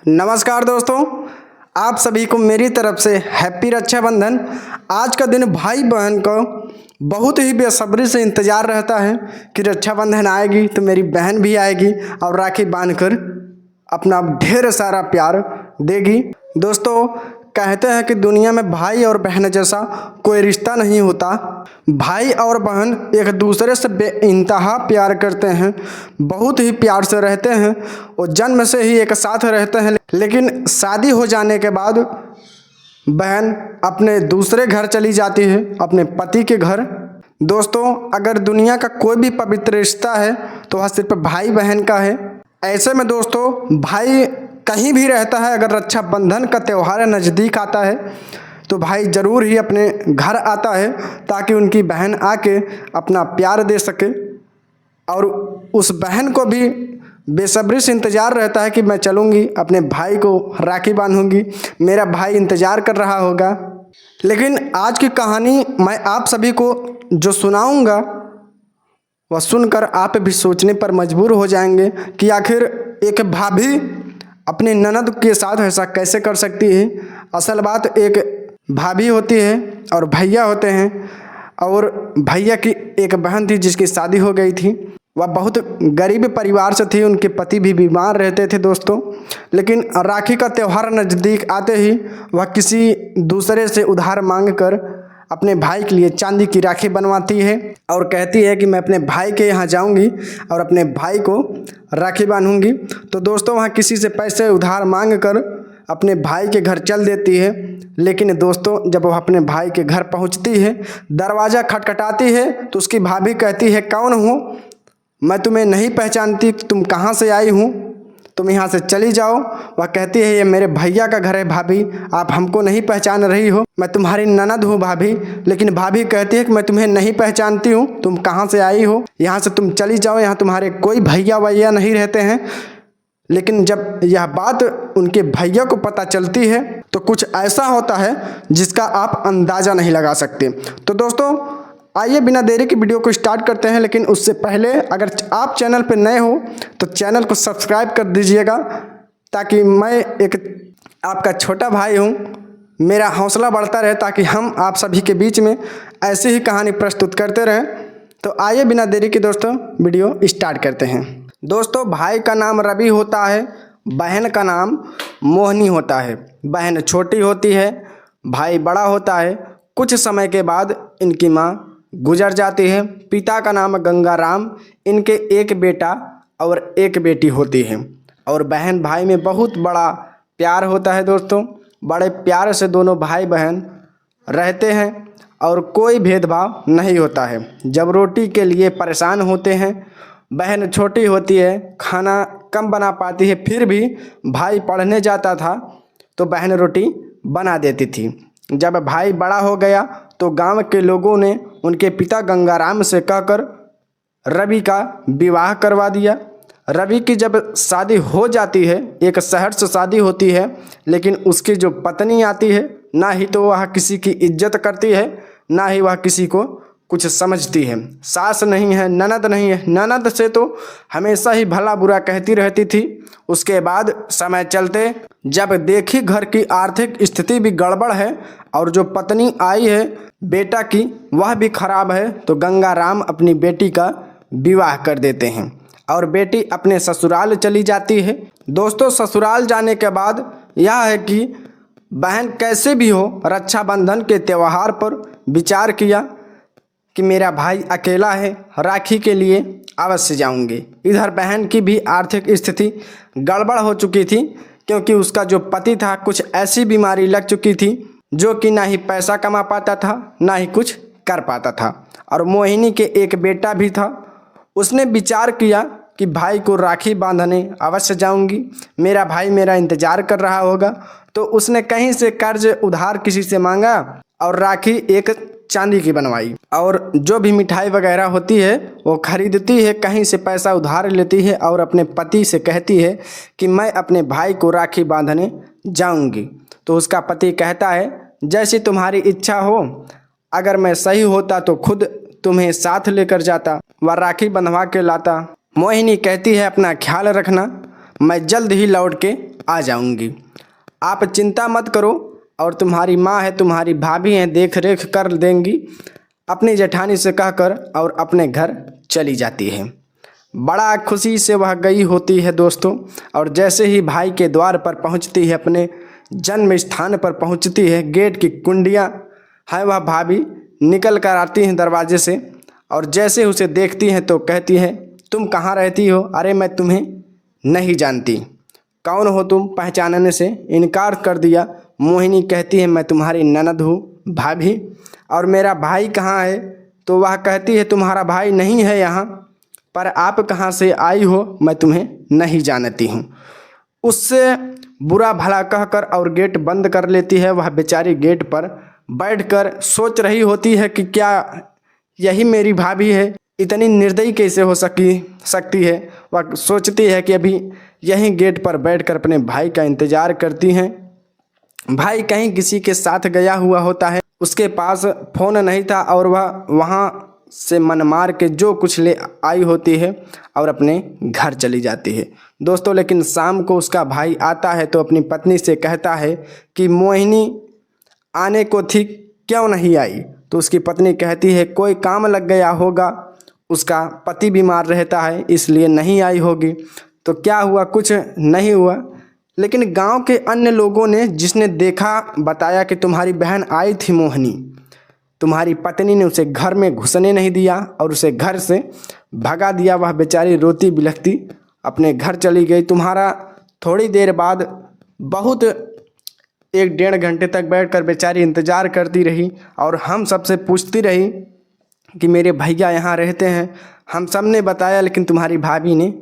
नमस्कार दोस्तों, आप सभी को मेरी तरफ से हैप्पी रक्षाबंधन। आज का दिन भाई बहन को बहुत ही बेसब्री से इंतज़ार रहता है कि रक्षाबंधन आएगी तो मेरी बहन भी आएगी और राखी बांधकर अपना ढेर सारा प्यार देगी। दोस्तों, कहते हैं कि दुनिया में भाई और बहन जैसा कोई रिश्ता नहीं होता। भाई और बहन एक दूसरे से बेइंतहा प्यार करते हैं, बहुत ही प्यार से रहते हैं और जन्म से ही एक साथ रहते हैं। लेकिन शादी हो जाने के बाद बहन अपने दूसरे घर चली जाती है, अपने पति के घर। दोस्तों, अगर दुनिया का कोई भी पवित्र रिश्ता है तो वह सिर्फ भाई बहन का है। ऐसे में दोस्तों, भाई कहीं भी रहता है, अगर रक्षाबंधन का त्यौहार नज़दीक आता है तो भाई ज़रूर ही अपने घर आता है ताकि उनकी बहन आके अपना प्यार दे सके। और उस बहन को भी बेसब्री से इंतज़ार रहता है कि मैं चलूँगी, अपने भाई को राखी बांधूंगी, मेरा भाई इंतज़ार कर रहा होगा। लेकिन आज की कहानी मैं आप सभी को जो सुनाऊँगा वह सुनकर आप भी सोचने पर मजबूर हो जाएंगे कि आखिर एक भाभी अपनी ननद के साथ ऐसा कैसे कर सकती है। असल बात, एक भाभी होती है और भैया होते हैं, और भैया की एक बहन थी जिसकी शादी हो गई थी। वह बहुत गरीब परिवार से थी, उनके पति भी बीमार रहते थे दोस्तों। लेकिन राखी का त्यौहार नज़दीक आते ही वह किसी दूसरे से उधार मांग कर अपने भाई के लिए चांदी की राखी बनवाती है और कहती है कि मैं अपने भाई के यहाँ जाऊँगी और अपने भाई को राखी बांधूंगी। तो दोस्तों, वहाँ किसी से पैसे उधार मांग कर अपने भाई के घर चल देती है। लेकिन दोस्तों, जब वह अपने भाई के घर पहुँचती है, दरवाज़ा खटखटाती है तो उसकी भाभी कहती है, कौन हो, मैं तुम्हें नहीं पहचानती, तुम कहाँ से आई हूँ, तुम यहाँ से चली जाओ। वह कहती है, ये मेरे भैया का घर है भाभी, आप हमको नहीं पहचान रही हो, मैं तुम्हारी ननद हूँ भाभी। लेकिन भाभी कहती है कि मैं तुम्हें नहीं पहचानती हूँ, तुम कहाँ से आई हो, यहाँ से तुम चली जाओ, यहाँ तुम्हारे कोई भैया वैया नहीं रहते हैं। लेकिन जब यह बात उनके भैया को पता चलती है तो कुछ ऐसा होता है जिसका आप अंदाज़ा नहीं लगा सकते। तो दोस्तों, आइए बिना देरी की वीडियो को स्टार्ट करते हैं। लेकिन उससे पहले अगर आप चैनल पर नए हो तो चैनल को सब्सक्राइब कर दीजिएगा, ताकि मैं एक आपका छोटा भाई हूँ, मेरा हौसला बढ़ता रहे, ताकि हम आप सभी के बीच में ऐसी ही कहानी प्रस्तुत करते रहें। तो आइए बिना देरी के दोस्तों वीडियो स्टार्ट करते हैं। दोस्तों, भाई का नाम रवि होता है, बहन का नाम मोहिनी होता है। बहन छोटी होती है, भाई बड़ा होता है। कुछ समय के बाद इनकी माँ गुजर जाती है। पिता का नाम गंगाराम, इनके एक बेटा और एक बेटी होती है। और बहन भाई में बहुत बड़ा प्यार होता है दोस्तों, बड़े प्यार से दोनों भाई बहन रहते हैं और कोई भेदभाव नहीं होता है। जब रोटी के लिए परेशान होते हैं, बहन छोटी होती है, खाना कम बना पाती है, फिर भी भाई पढ़ने जाता था तो बहन रोटी बना देती थी। जब भाई बड़ा हो गया तो गांव के लोगों ने उनके पिता गंगाराम से कहकर रवि का विवाह करवा दिया। रवि की जब शादी हो जाती है, एक शहर से शादी होती है, लेकिन उसकी जो पत्नी आती है, ना ही तो वह किसी की इज्जत करती है, ना ही वह किसी को कुछ समझती है। सास नहीं है, ननद नहीं है, ननद से तो हमेशा ही भला बुरा कहती रहती थी। उसके बाद समय चलते जब देखी घर की आर्थिक स्थिति भी गड़बड़ है और जो पत्नी आई है बेटा की वह भी खराब है, तो गंगाराम अपनी बेटी का विवाह कर देते हैं और बेटी अपने ससुराल चली जाती है। दोस्तों, ससुराल जाने के बाद यह है कि बहन कैसे भी हो रक्षाबंधन के त्यौहार पर विचार किया कि मेरा भाई अकेला है, राखी के लिए अवश्य जाऊंगी। इधर बहन की भी आर्थिक स्थिति गड़बड़ हो चुकी थी, क्योंकि उसका जो पति था कुछ ऐसी बीमारी लग चुकी थी जो कि ना ही पैसा कमा पाता था, ना ही कुछ कर पाता था। और मोहिनी के एक बेटा भी था। उसने विचार किया कि भाई को राखी बांधने अवश्य जाऊंगी, मेरा भाई मेरा इंतज़ार कर रहा होगा। तो उसने कहीं से कर्ज उधार किसी से मांगा और राखी एक चांदी की बनवाई, और जो भी मिठाई वगैरह होती है वो खरीदती है, कहीं से पैसा उधार लेती है और अपने पति से कहती है कि मैं अपने भाई को राखी बांधने जाऊंगी। तो उसका पति कहता है, जैसी तुम्हारी इच्छा हो, अगर मैं सही होता तो खुद तुम्हें साथ लेकर जाता व राखी बंधवा के लाता। मोहिनी कहती है, अपना ख्याल रखना, मैं जल्द ही लौट के आ जाऊंगी। आप चिंता मत करो और तुम्हारी माँ है, तुम्हारी भाभी हैं, देख रेख कर देंगी, अपनी जेठानी से कहकर और अपने घर चली जाती है। बड़ा खुशी से वह गई होती है दोस्तों, और जैसे ही भाई के द्वार पर पहुंचती है, अपने जन्म स्थान पर पहुंचती है, गेट की कुंडियां है वह भाभी निकल कर आती हैं दरवाजे से, और जैसे उसे देखती हैं तो कहती है, तुम कहाँ रहती हो? अरे मैं तुम्हें नहीं जानती। कौन हो तुम? पहचानने से इनकार कर दिया। मोहिनी कहती है, मैं तुम्हारी ननद हूँ भाभी। और मेरा भाई कहाँ है? तो वह कहती है, तुम्हारा भाई नहीं है यहाँ, पर आप कहाँ से आई हो मैं तुम्हें नहीं जानती हूँ। उससे बुरा भला कहकर और गेट बंद कर लेती है। वह बेचारी गेट पर बैठकर सोच रही होती है कि क्या यही मेरी भाभी है? इतनी निर्दयी कैसे हो सकती है? वह सोचती है कि अभी यहीं गेट पर बैठकर अपने भाई का इंतज़ार करती हैं। भाई कहीं किसी के साथ गया हुआ होता है, उसके पास फ़ोन नहीं था और वह वहाँ से मन मार के जो कुछ ले आई होती है और अपने घर चली जाती है दोस्तों। लेकिन शाम को उसका भाई आता है तो अपनी पत्नी से कहता है कि मोहिनी आने को थी, क्यों नहीं आई? तो उसकी पत्नी कहती है, कोई काम लग गया होगा, उसका पति बीमार रहता है इसलिए नहीं आई होगी। तो क्या हुआ? कुछ नहीं हुआ। लेकिन गांव के अन्य लोगों ने, जिसने देखा, बताया कि तुम्हारी बहन आई थी मोहिनी, तुम्हारी पत्नी ने उसे घर में घुसने नहीं दिया और उसे घर से भगा दिया। वह बेचारी रोती बिलखती अपने घर चली गई। तुम्हारा थोड़ी देर बाद बहुत 1-1.5 घंटे तक बैठकर बेचारी इंतज़ार करती रही और हम सबसे पूछती रही कि मेरे भैया यहाँ रहते हैं। हम सब ने बताया, लेकिन तुम्हारी भाभी ने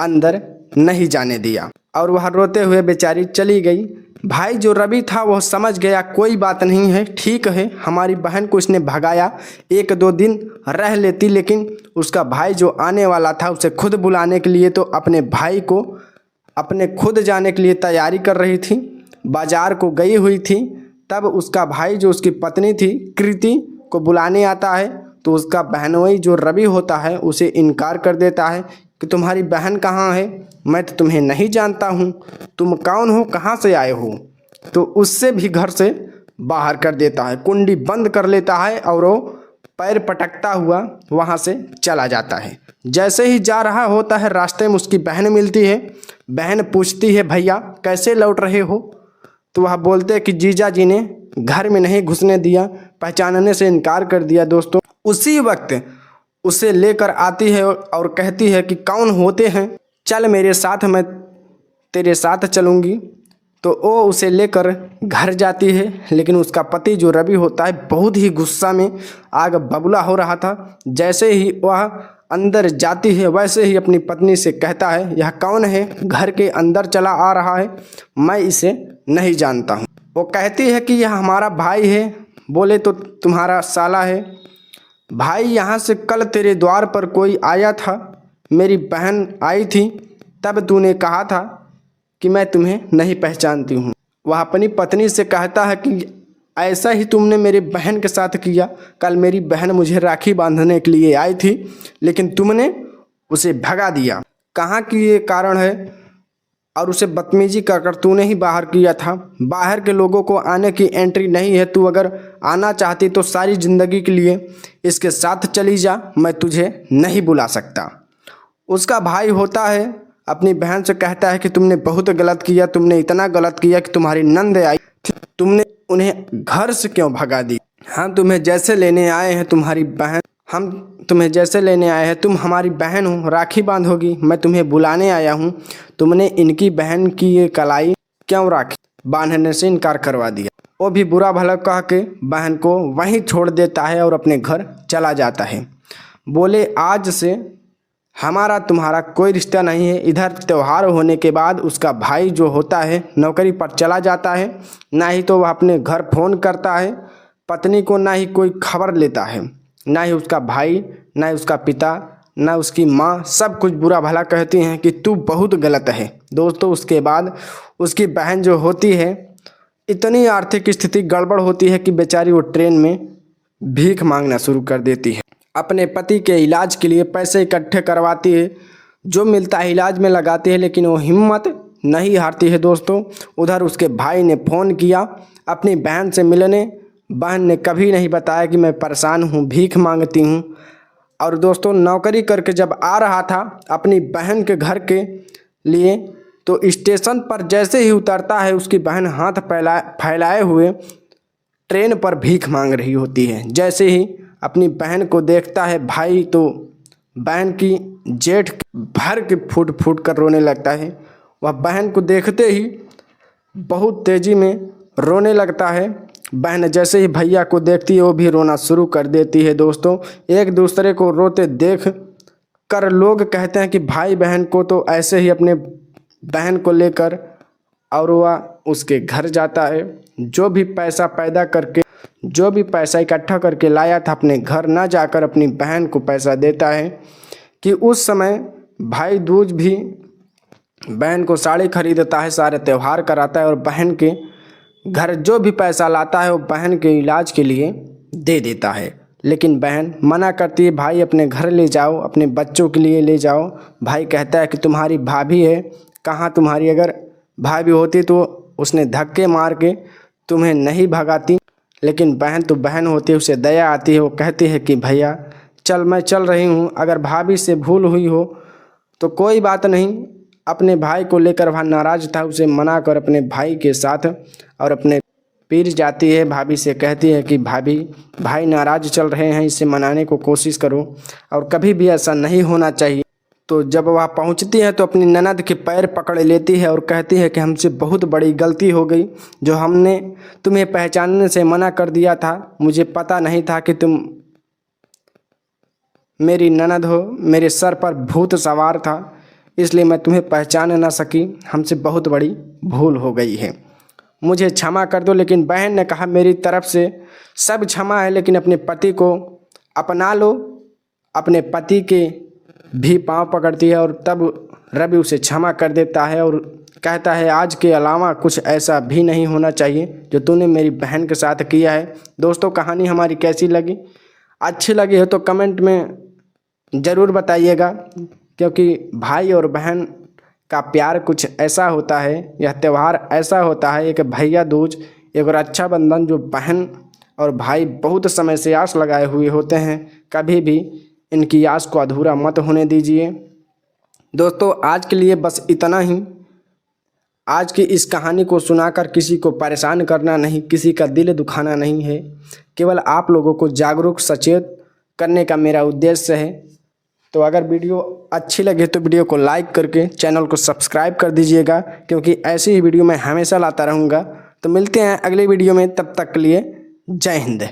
अंदर नहीं जाने दिया और वह रोते हुए बेचारी चली गई। भाई जो रवि था वह समझ गया, कोई बात नहीं है, ठीक है, हमारी बहन को इसने भगाया, 1-2 दिन रह लेती, लेकिन उसका भाई जो आने वाला था उसे खुद बुलाने के लिए, तो अपने भाई को अपने खुद जाने के लिए तैयारी कर रही थी, बाजार को गई हुई थी। तब उसका भाई जो उसकी पत्नी थी कृति को बुलाने आता है, तो उसका बहनोई जो रवि होता है उसे इनकार कर देता है कि तुम्हारी बहन कहाँ है? मैं तो तुम्हें नहीं जानता हूँ, तुम कौन हो, कहाँ से आए हो? तो उससे भी घर से बाहर कर देता है, कुंडी बंद कर लेता है और वो पैर पटकता हुआ वहाँ से चला जाता है। जैसे ही जा रहा होता है, रास्ते में उसकी बहन मिलती है। बहन पूछती है, भैया कैसे लौट रहे हो? तो वह बोलते हैं कि जीजा जी ने घर में नहीं घुसने दिया, पहचानने से इनकार कर दिया। दोस्तों उसी वक्त उसे लेकर आती है और कहती है कि कौन होते हैं, चल मेरे साथ, मैं तेरे साथ चलूँगी। तो वो उसे लेकर घर जाती है। लेकिन उसका पति जो रवि होता है बहुत ही गुस्सा में आग बबूला हो रहा था। जैसे ही वह अंदर जाती है वैसे ही अपनी पत्नी से कहता है, यह कौन है? घर के अंदर चला आ रहा है, मैं इसे नहीं जानता हूँ। वो कहती है कि यह हमारा भाई है। बोले तो तुम्हारा साला है भाई। यहाँ से कल तेरे द्वार पर कोई आया था, मेरी बहन आई थी, तब तूने कहा था कि मैं तुम्हें नहीं पहचानती हूँ। वह अपनी पत्नी से कहता है कि ऐसा ही तुमने मेरी बहन के साथ किया। कल मेरी बहन मुझे राखी बांधने के लिए आई थी, लेकिन तुमने उसे भगा दिया। कहाँ की ये कारण है? और उसे बदतमीजी कर तूने ही बाहर किया था। बाहर के लोगों को आने की एंट्री नहीं है। तू अगर आना चाहती तो सारी ज़िंदगी के लिए इसके साथ चली जा, मैं तुझे नहीं बुला सकता। उसका भाई होता है, अपनी बहन से कहता है कि तुमने बहुत गलत किया, तुमने इतना गलत किया कि तुम्हारी नंद आई थी, तुमने उन्हें घर से क्यों भगा दी? हम तुम्हें जैसे लेने आए हैं तुम्हारी बहन, हम तुम्हें जैसे लेने आए हैं, तुम हमारी बहन हो, राखी बांधोगी, मैं तुम्हें बुलाने आया हूँ। तुमने इनकी बहन की ये कलाई क्यों राखी बांधने से इनकार करवा दिया? वो भी बुरा भला कह के बहन को वहीं छोड़ देता है और अपने घर चला जाता है। बोले आज से हमारा तुम्हारा कोई रिश्ता नहीं है। इधर त्यौहार होने के बाद उसका भाई जो होता है नौकरी पर चला जाता है, ना ही तो वह अपने घर फ़ोन करता है पत्नी को, ना ही कोई खबर लेता है, ना ही उसका भाई, ना ही उसका पिता, ना उसकी माँ, सब कुछ बुरा भला कहती हैं कि तू बहुत गलत है। दोस्तों उसके बाद उसकी बहन जो होती है, इतनी आर्थिक स्थिति गड़बड़ होती है कि बेचारी वो ट्रेन में भीख मांगना शुरू कर देती है। अपने पति के इलाज के लिए पैसे इकट्ठे करवाती है, जो मिलता है इलाज में लगाती है, लेकिन वो हिम्मत नहीं हारती है दोस्तों। उधर उसके भाई ने फ़ोन किया अपनी बहन से मिलने। बहन ने कभी नहीं बताया कि मैं परेशान हूँ, भीख मांगती हूँ। और दोस्तों नौकरी करके जब आ रहा था अपनी बहन के घर के लिए, तो स्टेशन पर जैसे ही उतरता है उसकी बहन हाथ फैलाए हुए ट्रेन पर भीख मांग रही होती है। जैसे ही अपनी बहन को देखता है भाई, तो बहन की जेठ भर के फूट फूट कर रोने लगता है। वह बहन को देखते ही बहुत तेज़ी में रोने लगता है। बहन जैसे ही भैया को देखती है वो भी रोना शुरू कर देती है। दोस्तों एक दूसरे को रोते देख कर लोग कहते हैं कि भाई बहन को तो ऐसे ही अपने बहन को लेकर और वह उसके घर जाता है। जो भी पैसा इकट्ठा करके लाया था अपने घर ना जाकर अपनी बहन को पैसा देता है। कि उस समय भाई दूज भी बहन को साड़ी खरीदता है, सारे त्यौहार कराता है और बहन के घर जो भी पैसा लाता है वो बहन के इलाज के लिए दे देता है। लेकिन बहन मना करती है, भाई अपने घर ले जाओ, अपने बच्चों के लिए ले जाओ। भाई कहता है कि तुम्हारी भाभी है, कहाँ तुम्हारी अगर भाभी होती तो उसने धक्के मार के तुम्हें नहीं भगाती। लेकिन बहन तो बहन होती है, उसे दया आती है। वो कहती है कि भैया चल मैं चल रही हूँ, अगर भाभी से भूल हुई हो तो कोई बात नहीं। अपने भाई को लेकर वह नाराज़ था, उसे मना कर अपने भाई के साथ और अपने पीर जाती है। भाभी से कहती है कि भाई नाराज़ चल रहे हैं, इसे मनाने को कोशिश करो और कभी भी ऐसा नहीं होना चाहिए। तो जब वह पहुंचती है तो अपनी ननद के पैर पकड़ लेती है और कहती है कि हमसे बहुत बड़ी गलती हो गई, जो हमने तुम्हें पहचानने से मना कर दिया था। मुझे पता नहीं था कि तुम मेरी ननद हो, मेरे सर पर भूत सवार था, इसलिए मैं तुम्हें पहचान ना सकी। हमसे बहुत बड़ी भूल हो गई है, मुझे क्षमा कर दो। लेकिन बहन ने कहा मेरी तरफ से सब क्षमा है, लेकिन अपने पति को अपना लो। अपने पति के भी पांव पकड़ती है और तब रवि उसे क्षमा कर देता है और कहता है आज के अलावा कुछ ऐसा भी नहीं होना चाहिए जो तूने मेरी बहन के साथ किया है। दोस्तों कहानी हमारी कैसी लगी? अच्छी लगी है तो कमेंट में ज़रूर बताइएगा, क्योंकि भाई और बहन का प्यार कुछ ऐसा होता है, यह त्यौहार ऐसा होता है, एक भैया दूज, एक रक्षाबंधन, जो बहन और भाई बहुत समय से आस लगाए हुए होते हैं। कभी भी इनकी आस को अधूरा मत होने दीजिए। दोस्तों आज के लिए बस इतना ही। आज की इस कहानी को सुनाकर किसी को परेशान करना नहीं, किसी का दिल दुखाना नहीं है, केवल आप लोगों को जागरूक सचेत करने का मेरा उद्देश्य है। तो अगर वीडियो अच्छी लगे तो वीडियो को लाइक करके चैनल को सब्सक्राइब कर दीजिएगा, क्योंकि ऐसी ही वीडियो मैं हमेशा लाता रहूँगा। तो मिलते हैं अगले वीडियो में, तब तक के लिए जय हिंद।